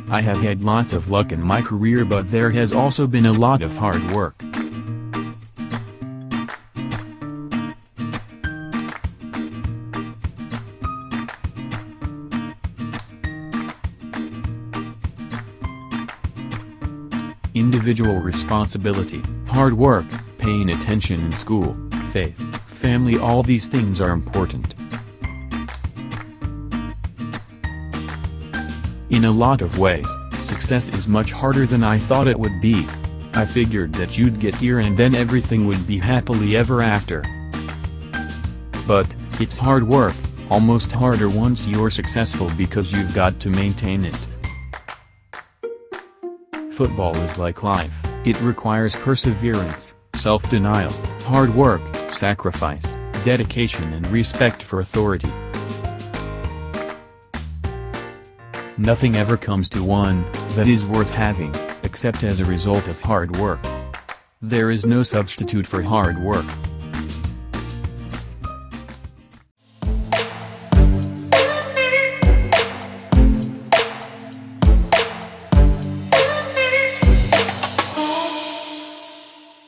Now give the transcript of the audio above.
I have had lots of luck in my career, but there has also been a lot of hard work. Individual responsibility, hard work, paying attention in school, faith, family, all these things are important. In a lot of ways, success is much harder than I thought it would be. I figured that you'd get here and then everything would be happily ever after. But, it's hard work, almost harder once you're successful because you've got to maintain it. Football is like life, it requires perseverance, self-denial, hard work, sacrifice, dedication and respect for authority. Nothing ever comes to one that is worth having, except as a result of hard work. There is no substitute for hard work.